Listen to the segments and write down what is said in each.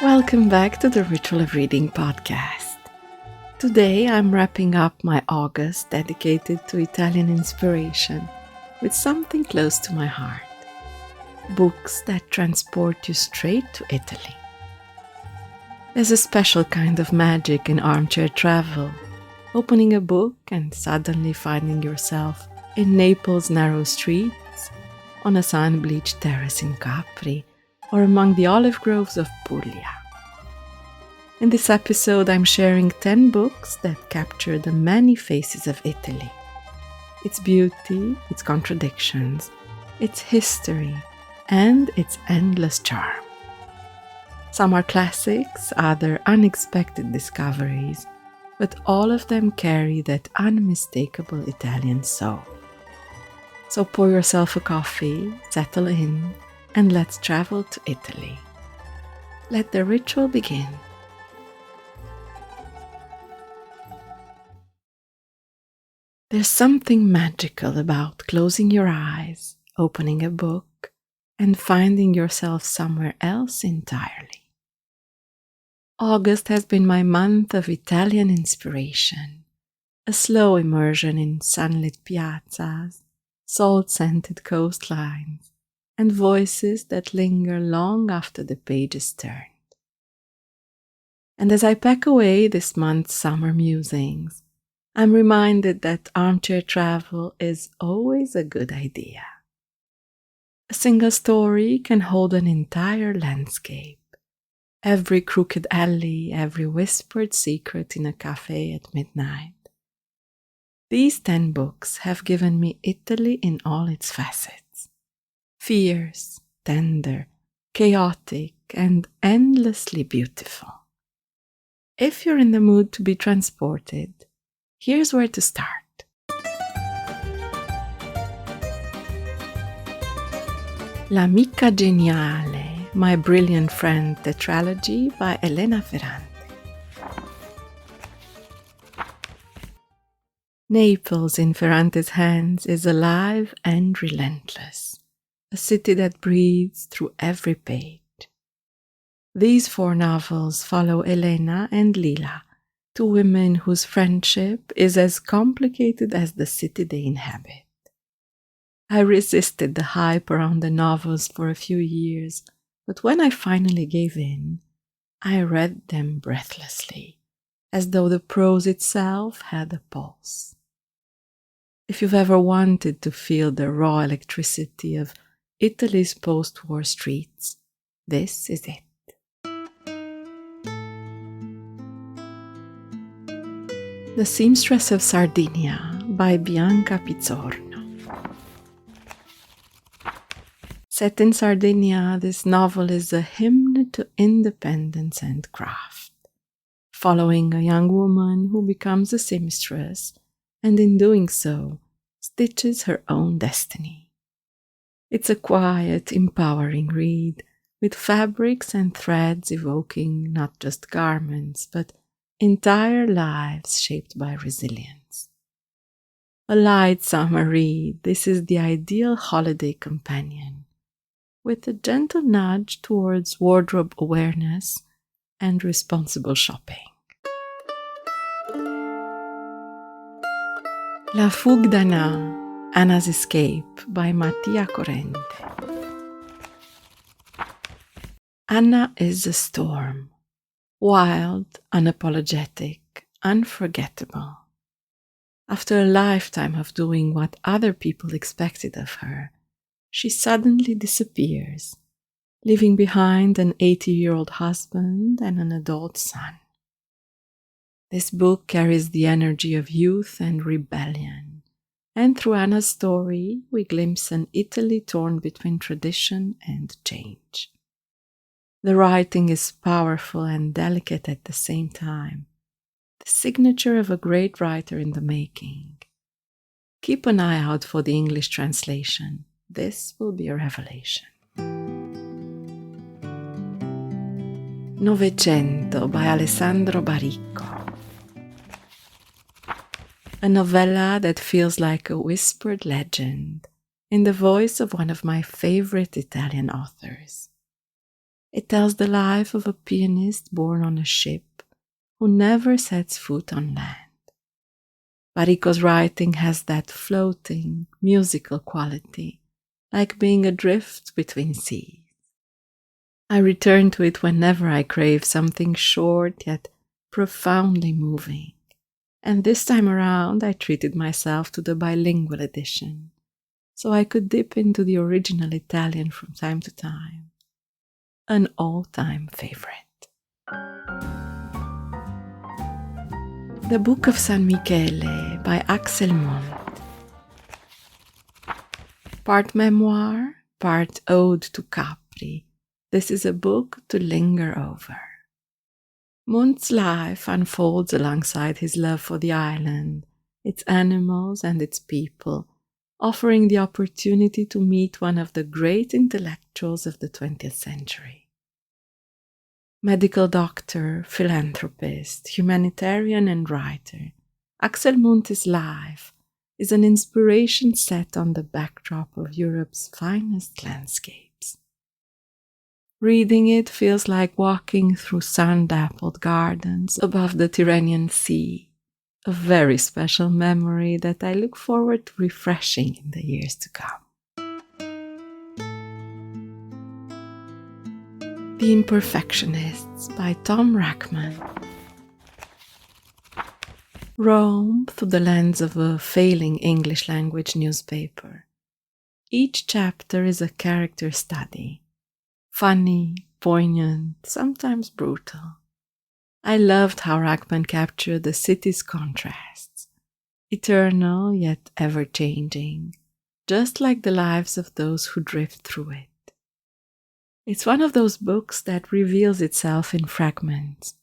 Welcome back to the Ritual of Reading podcast. Today I'm wrapping up my August dedicated to Italian inspiration with something close to my heart. Books that transport you straight to Italy. There's a special kind of magic in armchair travel, opening a book and suddenly finding yourself in Naples' narrow streets, on a sun-bleached terrace in Capri, or among the olive groves of Puglia. In this episode, I'm sharing 10 books that capture the many faces of Italy. Its beauty, its contradictions, its history, and its endless charm. Some are classics, other unexpected discoveries, but all of them carry that unmistakable Italian soul. So pour yourself a coffee, settle in, and let's travel to Italy. Let the ritual begin. There's something magical about closing your eyes, opening a book, and finding yourself somewhere else entirely. August has been my month of Italian inspiration, a slow immersion in sunlit piazzas, salt-scented coastlines, and voices that linger long after the page is turned. And as I pack away this month's summer musings, I'm reminded that armchair travel is always a good idea. A single story can hold an entire landscape, every crooked alley, every whispered secret in a cafe at midnight. These 10 books have given me Italy in all its facets. Fierce, tender, chaotic, and endlessly beautiful. If you're in the mood to be transported, here's where to start. L'amica geniale, My Brilliant Friend Tetralogy by Elena Ferrante. Naples in Ferrante's hands is alive and relentless. A city that breathes through every page. These 4 novels follow Elena and Lila, 2 women whose friendship is as complicated as the city they inhabit. I resisted the hype around the novels for a few years, but when I finally gave in, I read them breathlessly, as though the prose itself had a pulse. If you've ever wanted to feel the raw electricity of Italy's post-war streets, this is it. The Seamstress of Sardinia by Bianca Pitzorno. Set in Sardinia, this novel is a hymn to independence and craft, following a young woman who becomes a seamstress and in doing so, stitches her own destiny. It's a quiet, empowering read, with fabrics and threads evoking not just garments, but entire lives shaped by resilience. A light summer read, this is the ideal holiday companion, with a gentle nudge towards wardrobe awareness and responsible shopping. La fougue d'Anna, Anna's Escape by Mattia Corrente. Anna is a storm, wild, unapologetic, unforgettable. After a lifetime of doing what other people expected of her, she suddenly disappears, leaving behind an 80-year-old husband and an adult son. This book carries the energy of youth and rebellion, and through Anna's story, we glimpse an Italy torn between tradition and change. The writing is powerful and delicate at the same time, the signature of a great writer in the making. Keep an eye out for the English translation. This will be a revelation. Novecento by Alessandro Baricco. A novella that feels like a whispered legend in the voice of one of my favorite Italian authors. It tells the life of a pianist born on a ship who never sets foot on land. Baricco's writing has that floating, musical quality, like being adrift between seas. I return to it whenever I crave something short yet profoundly moving, and this time around I treated myself to the bilingual edition, so I could dip into the original Italian from time to time. An all-time favorite. The Book of San Michele by Axel Munthe. Part memoir, part ode to Capri. This is a book to linger over. Munthe's life unfolds alongside his love for the island, its animals and its people, offering the opportunity to meet one of the great intellectuals of the 20th century. Medical doctor, philanthropist, humanitarian and writer, Axel Munthe's life is an inspiration set on the backdrop of Europe's finest landscapes. Reading it feels like walking through sun-dappled gardens above the Tyrrhenian Sea, a very special memory that I look forward to refreshing in the years to come. The Imperfectionists by Rachman. Rome through the lens of a failing English language newspaper. Each chapter is a character study. Funny, poignant, sometimes brutal. I loved how Rachman captured the city's contrasts, eternal yet ever-changing, just like the lives of those who drift through it. It's one of those books that reveals itself in fragments.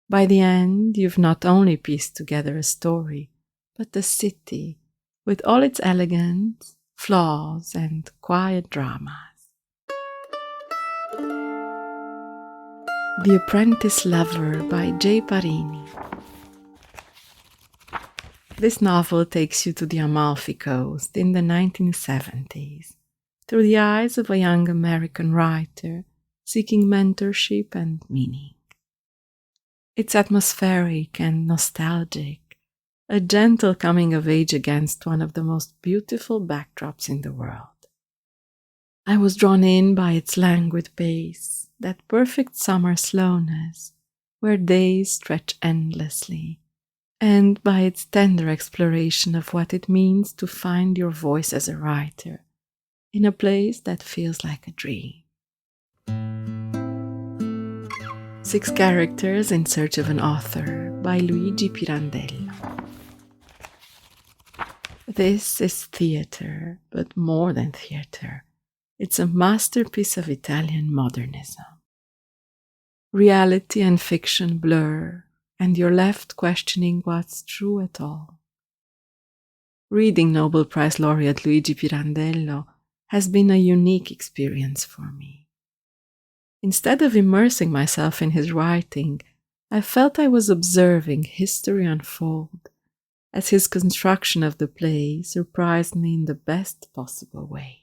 By the end, you've not only pieced together a story, but the city, with all its elegance, flaws, and quiet dramas. The Apprentice Lover by J. Parini. This novel takes you to the Amalfi Coast in the 1970s, through the eyes of a young American writer seeking mentorship and meaning. It's atmospheric and nostalgic, a gentle coming of age against one of the most beautiful backdrops in the world. I was drawn in by its languid pace, that perfect summer slowness, where days stretch endlessly, and by its tender exploration of what it means to find your voice as a writer, in a place that feels like a dream. 6 Characters in Search of an Author by Luigi Pirandello. This is theater, but more than theater. It's a masterpiece of Italian modernism. Reality and fiction blur, and you're left questioning what's true at all. Reading Nobel Prize laureate Luigi Pirandello has been a unique experience for me. Instead of immersing myself in his writing, I felt I was observing history unfold, as his construction of the play surprised me in the best possible way.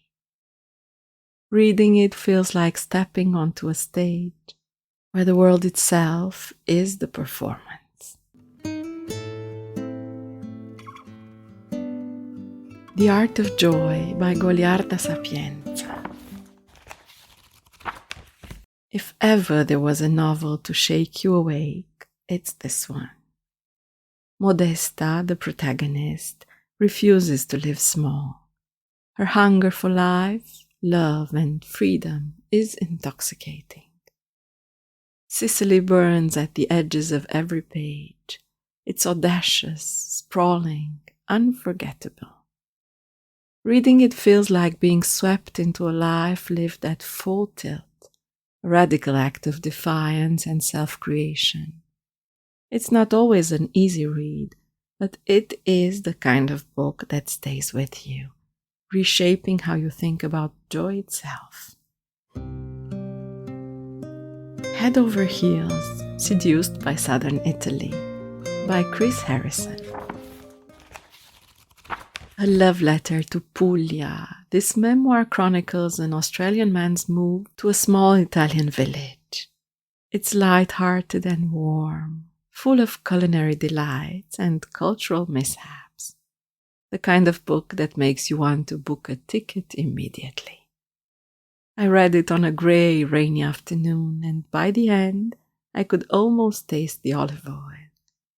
Reading it feels like stepping onto a stage where the world itself is the performance. The Art of Joy by Goliarda Sapienza. If ever there was a novel to shake you awake, it's this one. Modesta, the protagonist, refuses to live small. Her hunger for life, love, and freedom is intoxicating. Sicily burns at the edges of every page. It's audacious, sprawling, unforgettable. Reading it feels like being swept into a life lived at full tilt, a radical act of defiance and self-creation. It's not always an easy read, but it is the kind of book that stays with you, reshaping how you think about joy itself. Head Over Heels, Seduced by Southern Italy by Chris Harrison. A love letter to Puglia. This memoir chronicles an Australian man's move to a small Italian village. It's light-hearted and warm, full of culinary delights and cultural mishaps. The kind of book that makes you want to book a ticket immediately. I read it on a grey, rainy afternoon, and by the end, I could almost taste the olive oil,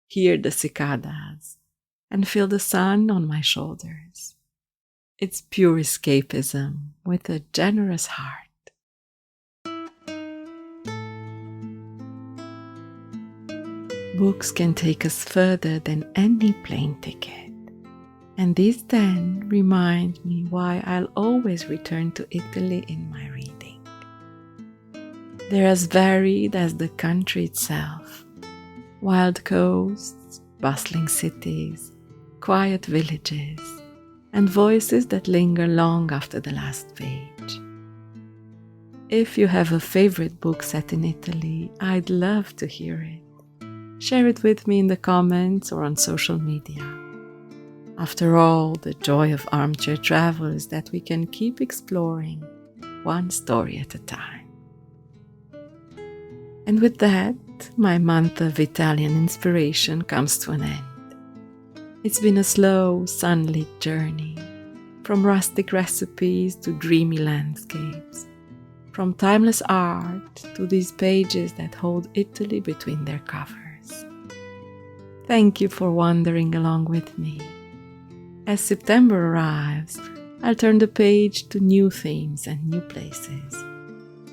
hear the cicadas, and feel the sun on my shoulders. It's pure escapism with a generous heart. Books can take us further than any plane ticket, and these then remind me why I'll always return to Italy in my reading. They're as varied as the country itself: wild coasts, bustling cities, quiet villages, and voices that linger long after the last page. If you have a favorite book set in Italy, I'd love to hear it. Share it with me in the comments or on social media. After all, the joy of armchair travel is that we can keep exploring one story at a time. And with that, my month of Italian inspiration comes to an end. It's been a slow, sunlit journey, from rustic recipes to dreamy landscapes, from timeless art to these pages that hold Italy between their covers. Thank you for wandering along with me. As September arrives, I'll turn the page to new themes and new places,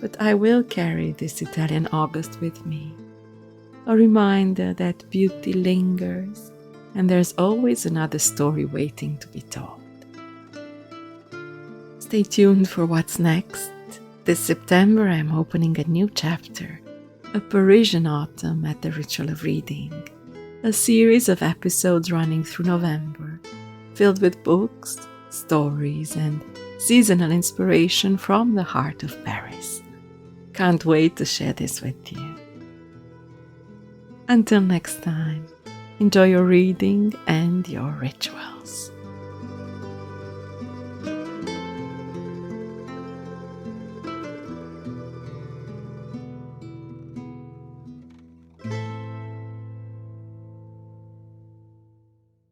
but I will carry this Italian August with me, a reminder that beauty lingers and there's always another story waiting to be told. Stay tuned for what's next. This September I'm opening a new chapter, a Parisian autumn at the Ritual of Reading, a series of episodes running through November, filled with books, stories, and seasonal inspiration from the heart of Paris. Can't wait to share this with you. Until next time, enjoy your reading and your rituals.